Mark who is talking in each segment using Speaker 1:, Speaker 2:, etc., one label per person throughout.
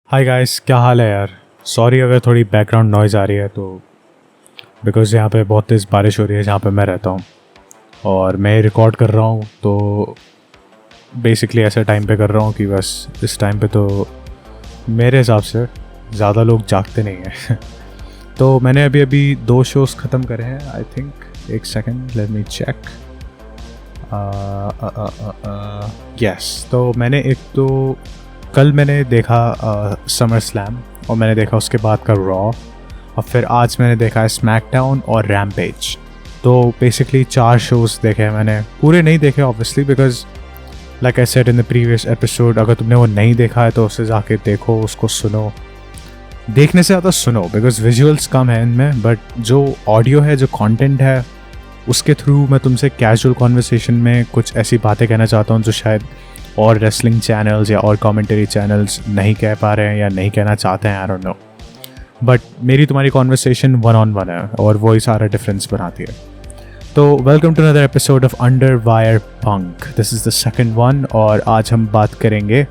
Speaker 1: Hi guys, क्या हाल है यार। सॉरी अगर थोड़ी बैकग्राउंड नॉइज़ आ रही है तो बिकॉज़ यहाँ पे बहुत तेज़ बारिश हो रही है जहाँ पे मैं रहता हूँ और मैं रिकॉर्ड कर रहा हूँ। तो बेसिकली ऐसे टाइम पे कर रहा हूँ कि बस इस टाइम पे तो मेरे हिसाब से ज़्यादा लोग जागते नहीं हैं। तो मैंने अभी अभी 2 शोज़ ख़त्म करे हैं आई थिंक। एक second, let me check. Yes, तो मैंने एक तो कल मैंने देखा समर स्लैम और मैंने देखा उसके बाद का रॉ और फिर आज मैंने देखा है स्मैकडाउन और रैम्पेज। तो बेसिकली 4 शोज़ देखे हैं मैंने। पूरे नहीं देखे obviously because like I said in the previous episode, अगर तुमने वो नहीं देखा है तो उसे जाके देखो, उसको सुनो। देखने से ज़्यादा सुनो बिकॉज विजुअल्स कम है इनमें, बट जो ऑडियो है, जो कंटेंट है, उसके थ्रू मैं तुमसे कैजुअल कॉन्वर्सेशन में कुछ ऐसी बातें कहना चाहता हूँ जो शायद और रेसलिंग चैनल्स या और कमेंटरी चैनल्स नहीं कह पा रहे हैं या नहीं कहना चाहते हैं, आई डोंट नो। बट मेरी तुम्हारी कॉन्वर्सेशन 1-on-1 है और वही सारा डिफरेंस बनाती है। तो welcome to another episode of Under Wire Punk. This is the second one और आज हम बात करेंगे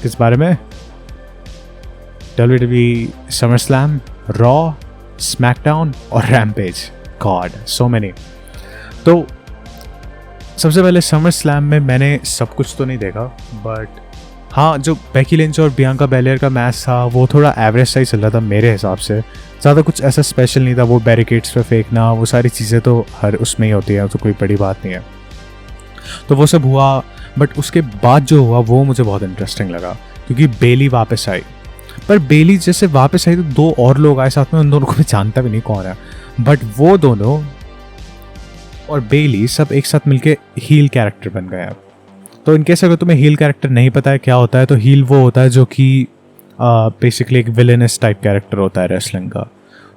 Speaker 1: किस बारे में? WWE SummerSlam, Raw, SmackDown और रैम्पेज। God, so many. तो सबसे पहले समर स्लैम में मैंने सब कुछ तो नहीं देखा, बट हाँ, जो बेकी लिंच और बियांका बेलियर का मैच था वो थोड़ा एवरेज सा ही चल रहा था मेरे हिसाब से। ज़्यादा कुछ ऐसा स्पेशल नहीं था। वो बैरिकेड्स पे फेंकना, वो सारी चीज़ें तो हर उसमें ही होती है, तो कोई बड़ी बात नहीं है। तो वो सब हुआ, बट उसके बाद जो हुआ वो मुझे बहुत इंटरेस्टिंग लगा क्योंकि बेली वापस आई। पर बेली जैसे वापस आई तो 2 और लोग आए साथ में, उन दोनों को मैं जानता भी नहीं कौन है, बट वो दोनों और बेली सब एक साथ मिलके हील कैरेक्टर बन गए हैं। तो इनकेस अगर तुम्हें हील कैरेक्टर नहीं पता है क्या होता है, तो हील वो होता है जो कि बेसिकली एक विलेनस टाइप कैरेक्टर होता है रेसलिंग का।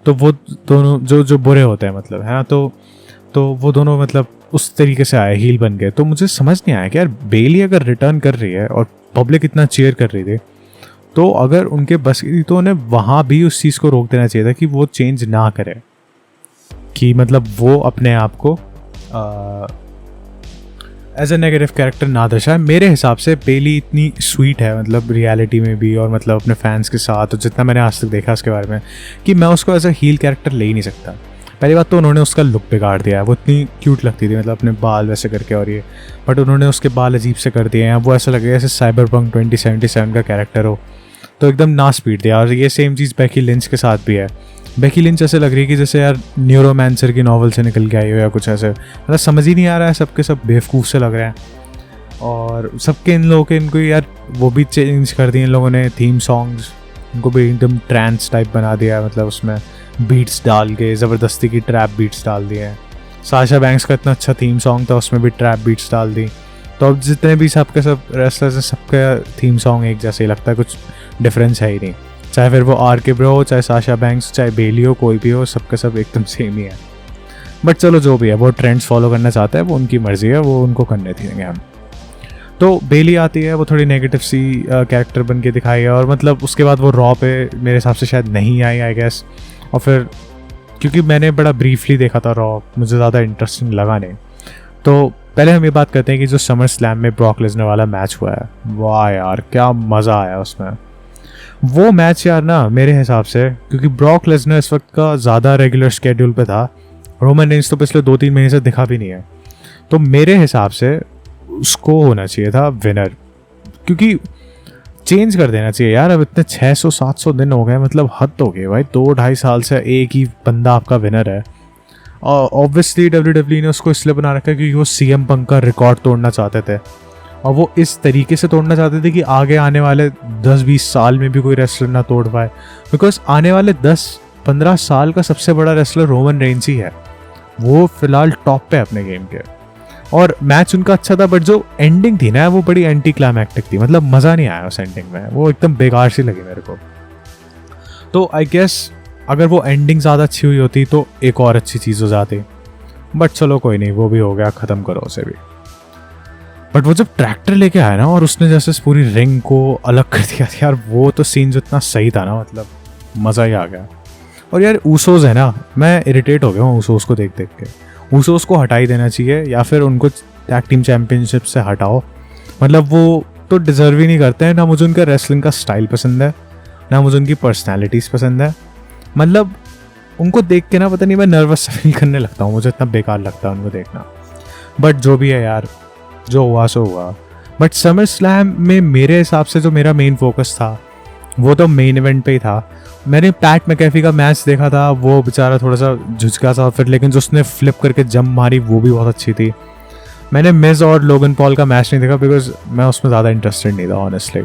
Speaker 1: तो वो दोनों जो बुरे होते हैं मतलब, है तो वो दोनों मतलब उस तरीके से आए, हील बन गए। तो मुझे समझ नहीं आया कि यार बेली अगर रिटर्न कर रही है और पब्लिक इतना चीयर कर रही थी, तो अगर उनके बस की थी तो उन्हें वहाँ भी उस चीज़ को रोक देना चाहिए था कि वो चेंज ना करे, कि मतलब वो अपने आप को एज ए नेगेटिव कैरेक्टर ना दर्शाए। मेरे हिसाब से बेली इतनी स्वीट है मतलब रियलिटी में भी और मतलब अपने फैंस के साथ, और जितना मैंने आज तक देखा उसके बारे में, कि मैं उसको एज ए हील कैरेक्टर ले ही नहीं सकता। पहली बात तो उन्होंने उसका लुक बिगाड़ दिया है। वो इतनी क्यूट लगती थी मतलब अपने बाल वैसे करके और ये, बट उन्होंने उसके बाल अजीब से कर दिए हैं। वो ऐसा लगेगा जैसे साइबरपंक 2077 का कैरेक्टर हो, तो एकदम नाश पीट दिया। और ये सेम चीज़ बेकी लिंच के साथ भी है। बेकी लिंच ऐसे लग रही है कि जैसे यार न्यूरोमैंसर की नॉवल से निकल के आई हो या कुछ ऐसे, मतलब समझ ही नहीं आ रहा है। सबके सब बेवकूफ़ से लग रहे हैं और सबके इन लोगों के इनको यार वो भी चेंज कर दिए इन लोगों ने। थीम सॉन्ग्स उनको भी एकदम ट्रांस टाइप बना दिया, मतलब उसमें बीट्स डाल के ज़बरदस्ती की ट्रैप बीट्स डाल दिए हैं। साशा बैंक्स का इतना अच्छा थीम सॉन्ग था, उसमें भी ट्रैप बीट्स डाल दी। तो अब जितने भी सबके सब रेसलर्स हैं, सबका थीम सॉन्ग एक जैसे ही लगता है, कुछ डिफरेंस है ही नहीं। चाहे फिर वो RK Bro हो, चाहे साशा बैंक्स, चाहे बेली हो, कोई भी हो, सबके सब एकदम सेम ही है। बट चलो जो भी है, वो ट्रेंड्स फॉलो करना चाहता है, वो उनकी मर्जी है, वो उनको करने देंगे हम। तो बेली आती है, वो थोड़ी नेगेटिव सी कैरेक्टर बन के दिखाई है और मतलब उसके बाद वो रॉ पे मेरे हिसाब से शायद नहीं आई, आई गेस। और फिर क्योंकि मैंने बड़ा ब्रीफली देखा था रॉ, मुझे ज़्यादा इंटरेस्टिंग लगा नहीं। तो पहले हम ये बात करते हैं कि जो समर स्लैम में ब्रॉक लेसनर वाला मैच हुआ है, वाह यार क्या मज़ा आया उसमें। वो मैच यार ना मेरे हिसाब से, क्योंकि ब्रॉक लेसनर इस वक्त का ज़्यादा रेगुलर शेड्यूल पे था, रोमन रेंज तो पिछले 2-3 महीने से दिखा भी नहीं है, तो मेरे हिसाब से उसको होना चाहिए था विनर। क्योंकि चेंज कर देना चाहिए यार। अब इतने 600-700 दिन हो गए, मतलब हद हो गई भाई। 2-2.5 साल से एक ही बंदा आपका विनर है। और ऑब्वियसली WWE ने उसको इसलिए बना रखा है क्योंकि वो CM पंक का रिकॉर्ड तोड़ना चाहते थे, और वो इस तरीके से तोड़ना चाहते थे कि आगे आने वाले 10-20 साल में भी कोई रेसलर ना तोड़ पाए। बिकॉज आने वाले 10-15 साल का सबसे बड़ा रेसलर रोमन रेंज ही है। वो फिलहाल टॉप पे अपने गेम के। और मैच उनका अच्छा था, बट जो एंडिंग थी ना वो बड़ी एंटी क्लाइमैक्टिक थी, मतलब मज़ा नहीं आया उस एंडिंग में। वो एकदम बेकार सी लगी मेरे को। तो आई गेस अगर वो एंडिंग ज़्यादा अच्छी हुई होती तो एक और अच्छी चीज़ हो जाती, बट चलो कोई नहीं, वो भी हो गया, ख़त्म करो उसे भी। बट वो जब ट्रैक्टर लेके आया ना और उसने जैसे पूरी रिंग को अलग कर दिया था यार, वो तो सीन जो इतना सही था ना, मतलब मज़ा ही आ गया। और यार ऊसोस है ना, मैं इरिटेट हो गया हूँ ऊसोस को देख देख के। ऊसोस को हटा ही देना चाहिए या फिर उनको टैग टीम चैंपियनशिप से हटाओ। मतलब वो तो डिज़र्व ही नहीं करते हैं ना। मुझे उनका रेसलिंग का स्टाइल पसंद है, ना मुझे उनकी पर्सनैलिटीज़ पसंद है। मतलब उनको देख के ना पता नहीं मैं नर्वस फील करने लगता हूँ, मुझे इतना बेकार लगता है उनको देखना। बट जो भी है यार, जो हुआ सो हुआ। बट समर स्लैम में मेरे हिसाब से जो मेरा मेन फोकस था वो तो मेन इवेंट पे ही था। मैंने पैट मैकेफी का मैच देखा था, वो बेचारा थोड़ा सा झुझका था फिर, लेकिन जो उसने फ्लिप करके जंप मारी वो भी बहुत अच्छी थी। मैंने मिज और लोगन पॉल का मैच नहीं देखा बिकॉज मैं उसमें ज़्यादा इंटरेस्टेड नहीं था ऑनेस्टली।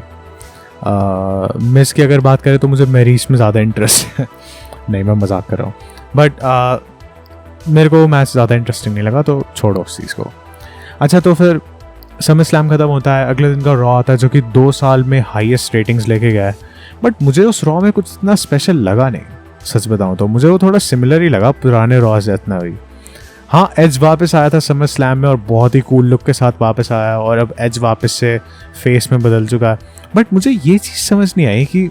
Speaker 1: मिस की अगर बात करें तो मुझे मैरीज में ज़्यादा इंटरेस्ट है। नहीं, मैं मजाक कर रहा हूँ, बट मेरे को मैच ज़्यादा इंटरेस्टिंग नहीं लगा, तो छोड़ो उस चीज़ को। अच्छा, तो फिर समर स्लैम ख़त्म होता है, अगले दिन का रॉ आता है जो कि 2 साल में हाईएस्ट रेटिंग्स लेके गया है। बट मुझे उस रॉ में कुछ इतना स्पेशल लगा नहीं, सच बताऊँ तो मुझे वो थोड़ा सिमिलर ही लगा पुराने रॉ से इतना भी। हाँ, एज वापस आया था समर स्लैम में और बहुत ही कूल लुक के साथ वापस आया, और अब एज वापस से फेस में बदल चुका है। बट मुझे ये चीज़ समझ नहीं आई कि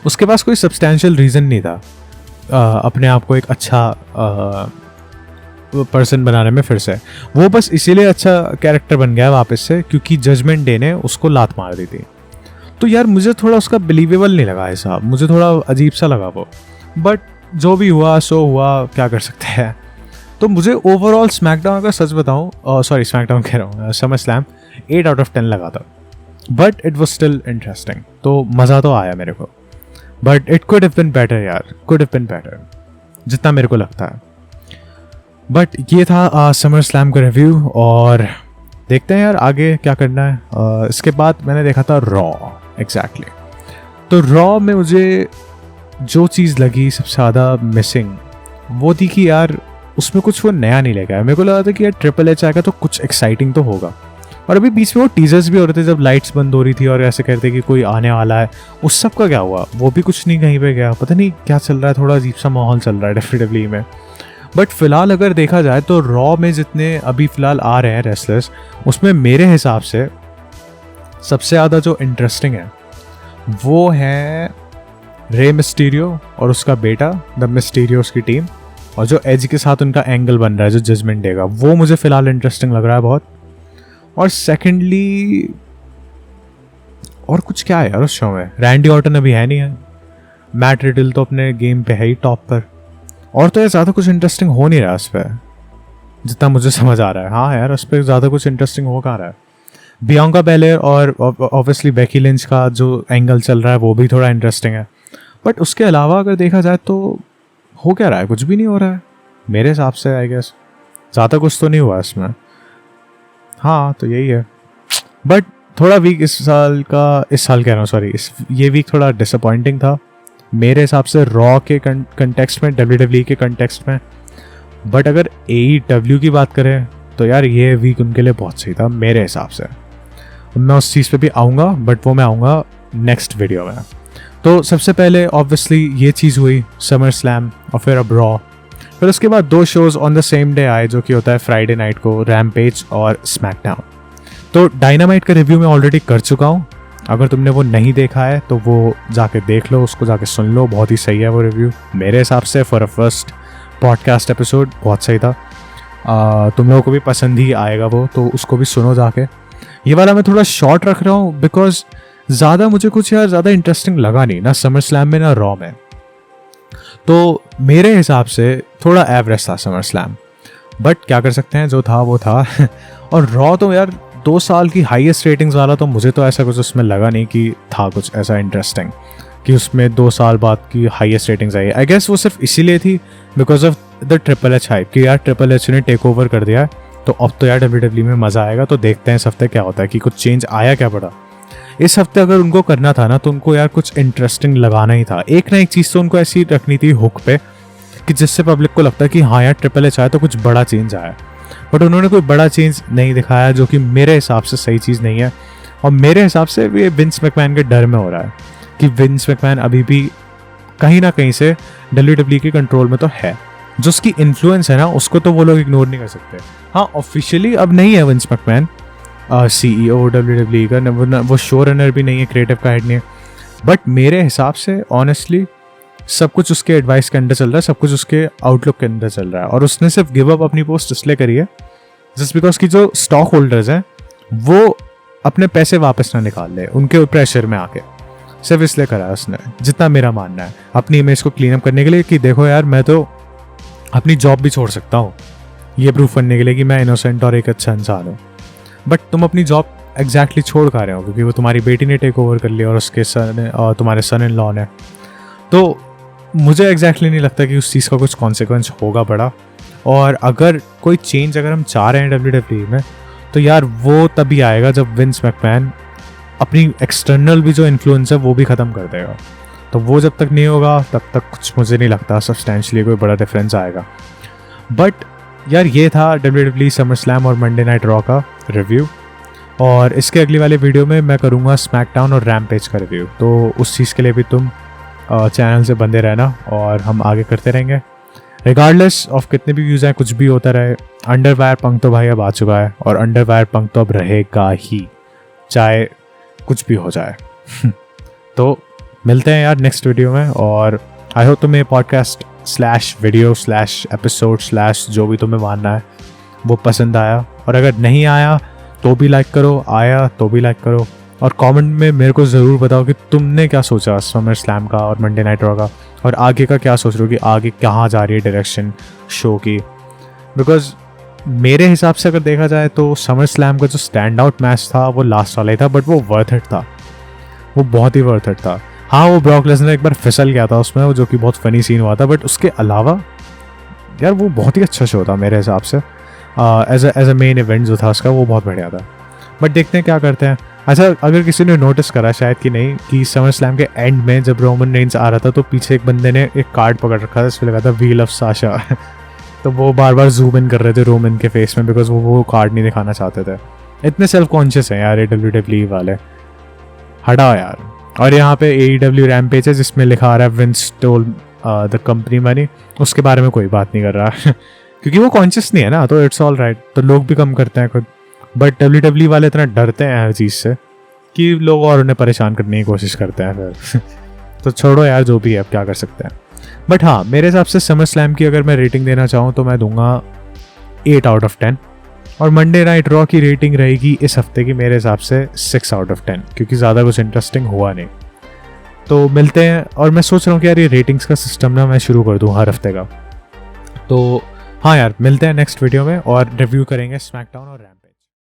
Speaker 1: उसके पास कोई सब्सटैंशियल रीज़न नहीं था अपने आप को एक अच्छा पर्सन बनाने में फिर से। वो बस इसीलिए अच्छा कैरेक्टर बन गया वापस से क्योंकि जजमेंट डे ने उसको लात मार दी थी। तो यार मुझे थोड़ा उसका बिलीवेबल नहीं लगा ऐसा, मुझे थोड़ा अजीब सा लगा वो। बट जो भी हुआ सो हुआ, क्या कर सकते हैं। तो मुझे ओवरऑल स्मैकडाउन का सच बताऊँ, सॉरी स्मैकडाउन कह रहा हूँ, समर स्लैम 8 आउट ऑफ 10 लगा था। But it was still interesting, तो मज़ा तो आया मेरे को। But it could have been better यार, कुड हैव बीन बेटर जितना मेरे को लगता है। बट ये था समर स्लैम का रिव्यू, और देखते हैं यार आगे क्या करना है। इसके बाद मैंने देखा था रॉ। एग्जैक्टली, तो रॉ में मुझे जो चीज़ लगी सबसे ज़्यादा मिसिंग वो थी कि यार उसमें कुछ वो नया नहीं लेके आया। मेरे को लगा था कि यार ट्रिपल एच आएगा तो कुछ एक्साइटिंग तो होगा, और अभी बीच में वो टीजर्स भी हो रहे थे जब लाइट्स बंद हो रही थी और ऐसे कहते कि कोई आने वाला है, उस सब का क्या हुआ? वो भी कुछ नहीं कहीं पे गया, पता नहीं क्या चल रहा है, थोड़ा अजीब सा माहौल चल रहा है डेफिनेटली में। बट फिलहाल अगर देखा जाए तो रॉ में जितने अभी फ़िलहाल आ रहे हैं रेसलर्स, उसमें मेरे हिसाब से सबसे ज़्यादा जो इंटरेस्टिंग है वो है रे मिस्टीरियो और उसका बेटा द मिस्टीरियोस की टीम, और जो एज के साथ उनका एंगल बन रहा है जो जजमेंट डे का, वो मुझे फ़िलहाल इंटरेस्टिंग लग रहा है बहुत। और सेकेंडली और कुछ क्या है यार उस शो में, रैंडी ऑर्टन अभी है नहीं है, मैट रिडल तो अपने गेम पे है ही टॉप पर, और तो यार ज़्यादा कुछ इंटरेस्टिंग हो नहीं रहा उस पर जितना मुझे समझ आ रहा है। हाँ यार, उस पर ज़्यादा कुछ इंटरेस्टिंग हो कहाँ रहा है। बियांका बेलेयर और ऑब्वियसली बेकी लिंच का जो एंगल चल रहा है वो भी थोड़ा इंटरेस्टिंग है, बट उसके अलावा अगर देखा जाए तो हो क्या रहा है, कुछ भी नहीं हो रहा है मेरे हिसाब से। आई गेस ज़्यादा कुछ तो नहीं हुआ इसमें। हाँ, तो यही है। बट थोड़ा वीक इस साल कह रहा हूँ सॉरी, ये वीक थोड़ा डिसअपॉइंटिंग था मेरे हिसाब से रॉ के कंटेक्स्ट में, WWE के कंटेक्स्ट में। बट अगर AEW की बात करें तो यार ये वीक उनके लिए बहुत सही था मेरे हिसाब से। मैं उस चीज़ पे भी आऊँगा, बट वो मैं आऊँगा नेक्स्ट वीडियो में। तो सबसे पहले ऑब्वियसली ये चीज़ हुई समर स्लैम, और फिर अब रॉ। फिर उसके बाद 2 shows on the same day आए जो कि होता है फ्राइडे नाइट को, रैम्पेज और स्मैकडाउन। तो डायनामाइट का रिव्यू मैं ऑलरेडी कर चुका हूँ, अगर तुमने वो नहीं देखा है तो वो जाके देख लो, उसको जाके सुन लो, बहुत ही सही है वो रिव्यू मेरे हिसाब से। For a first podcast episode बहुत सही था। तुम लोगों को भी पसंद ही आएगा वो, तो उसको भी सुनो जाके। ये वाला मैं थोड़ा शॉर्ट रख रहा हूँ बिकॉज ज़्यादा मुझे कुछ यार ज़्यादा इंटरेस्टिंग लगा नहीं, ना समर स्लैम में ना रॉ में। तो मेरे हिसाब से थोड़ा एवरेज था समर स्लैम, बट क्या कर सकते हैं, जो था वो था। और रॉ तो यार 2 साल की हाईएस्ट रेटिंग्स वाला, तो मुझे तो ऐसा कुछ उसमें लगा नहीं कि था कुछ ऐसा इंटरेस्टिंग कि उसमें 2 साल बाद की हाईएस्ट रेटिंग्स आई। आई गेस वो सिर्फ इसीलिए थी because of the triple H hype कि यार ट्रिपल एच ने टेक ओवर कर दिया, तो अब तो यार WWE में मज़ा आएगा। तो देखते हैं इस हफ्ते क्या होता है कि कुछ चेंज आया क्या पड़ा। इस हफ्ते अगर उनको करना था ना तो उनको यार कुछ इंटरेस्टिंग लगाना ही था, एक ना एक चीज़ तो उनको ऐसी रखनी थी हुक पे कि जिससे पब्लिक को लगता है कि हाँ यार ट्रिपल एच आया तो कुछ बड़ा चेंज आया। बट उन्होंने कोई बड़ा चेंज नहीं दिखाया, जो कि मेरे हिसाब से सही चीज़ नहीं है। और मेरे हिसाब से ये विंस मैकमैन के डर में हो रहा है कि विंस मैकमैन अभी भी कहीं ना कहीं से WWE के कंट्रोल में तो है, जो उसकी इन्फ्लुएंस है ना उसको तो वो लोग इग्नोर नहीं कर सकते। हाँ, ऑफिशियली अब नहीं है विंस मैकमैन CEO WWE का, वो शो रनर भी नहीं है, क्रिएटिव का हेड नहीं है। बट मेरे हिसाब से ऑनेस्टली सब कुछ उसके एडवाइस के अंदर चल रहा है, सब कुछ उसके आउटलुक के अंदर चल रहा है। और उसने सिर्फ गिव अप अपनी पोस्ट इसलिए करी है जस्ट बिकॉज की जो स्टॉक होल्डर्स हैं वो अपने पैसे वापस ना निकाल ले उनके प्रेशर में आके। सिर्फ इसलिए करा उसने, जितना मेरा मानना है, अपनी इमेज को क्लीन अप करने के लिए कि देखो यार मैं तो अपनी जॉब भी छोड़ सकता हूँ ये प्रूफ करने के लिए कि मैं इनोसेंट और एक अच्छा इंसान हूँ। बट तुम अपनी जॉब एग्जैक्टली छोड़ खा रहे हो क्योंकि वो तुम्हारी बेटी ने टेक ओवर कर लिया और उसके सन और तुम्हारे सन इन लॉ ने। तो मुझे एग्जैक्टली नहीं लगता कि उस चीज़ का कुछ कॉन्सिक्वेंस होगा बड़ा। और अगर कोई चेंज अगर हम चाह रहे हैं WWE में तो यार वो तभी आएगा जब विंस मैकमैन अपनी एक्सटर्नल भी जो इन्फ्लुएंस है वो भी ख़त्म कर देगा। तो वो जब तक नहीं होगा तब तक कुछ मुझे नहीं लगता सब्सटेंशियली कोई बड़ा डिफरेंस आएगा। बट यार ये था WWE समर स्लैम और मंडे नाइट रॉ का रिव्यू, और इसके अगली वाले वीडियो में मैं करूँगा स्मैकडाउन और रैम्पेज का रिव्यू। तो उस चीज़ के लिए भी तुम चैनल से बंदे रहना और हम आगे करते रहेंगे रिगार्डलेस ऑफ कितने भी व्यूज़ हैं, कुछ भी होता रहे। अंडरवायर पंक तो भाई अब आ चुका है और अंडरवायर पंक तो अब रहेगा ही, चाहे कुछ भी हो जाए। तो मिलते हैं यार नेक्स्ट वीडियो में, और आई होप तुम्हें पॉडकास्ट / वीडियो / एपिसोड / जो भी तुम्हें मानना है वो पसंद आया। और अगर नहीं आया तो भी लाइक करो, आया तो भी लाइक करो, और कमेंट में मेरे को ज़रूर बताओ कि तुमने क्या सोचा समर स्लैम का और मंडे नाइट रॉ का, और आगे का क्या सोच रहे हो कि आगे कहाँ जा रही है डायरेक्शन शो की। बिकॉज मेरे हिसाब से अगर देखा जाए तो समर स्लैम का जो स्टैंड आउट मैच था वो लास्ट वाला ही था, बट वो वर्थ इट था, वो बहुत ही वर्थ इट था। हाँ वो ब्रॉक लेसनर एक बार फिसल गया था उसमें, जो कि बहुत फनी सीन हुआ था, बट उसके अलावा यार वो बहुत ही अच्छा शो था मेरे हिसाब से। एज अ मेन इवेंट जो था उसका वो बहुत बढ़िया था। बट देखते हैं क्या करते हैं। अच्छा अगर किसी ने नोटिस करा शायद कि नहीं कि समर स्लैम के एंड में जब रोमन रेंस आ रहा था तो पीछे एक बंदे ने एक कार्ड पकड़ रखा था, इसमें लगा था व्हील ऑफ साशा। तो वो बार बार जूम इन कर रहे थे रोमन के फेस में बिकॉज वो कार्ड नहीं दिखाना चाहते थे। इतने सेल्फ कॉन्शियस हैं यार ये WWE वाले, हटाओ यार। और यहाँ पे AEW रैम्पेज है जिसमें लिखा आ रहा है Vince stole the company money, उसके बारे में कोई बात नहीं कर रहा क्योंकि वो कॉन्शियस नहीं है ना, तो इट्स ऑल राइट। तो लोग भी कम करते हैं खुद, बट WWE वाले इतना डरते हैं हर चीज़ से कि लोग और उन्हें परेशान करने की कोशिश करते हैं फिर तो छोड़ो यार जो भी है, अब क्या कर सकते हैं। बट हाँ मेरे हिसाब से समर स्लैम की अगर मैं रेटिंग देना चाहूँ तो मैं दूंगा 8 out of 10, और मंडे नाइट रॉ की रेटिंग रहेगी इस हफ्ते की मेरे हिसाब से 6 out of 10, क्योंकि ज़्यादा कुछ इंटरेस्टिंग हुआ नहीं। तो मिलते हैं, और मैं सोच रहा हूँ कि यार ये रेटिंग्स का सिस्टम ना मैं शुरू कर दूँ हर हफ्ते का। तो हाँ यार मिलते हैं नेक्स्ट वीडियो में और रिव्यू करेंगे स्मैकडाउन और रैम्पेज।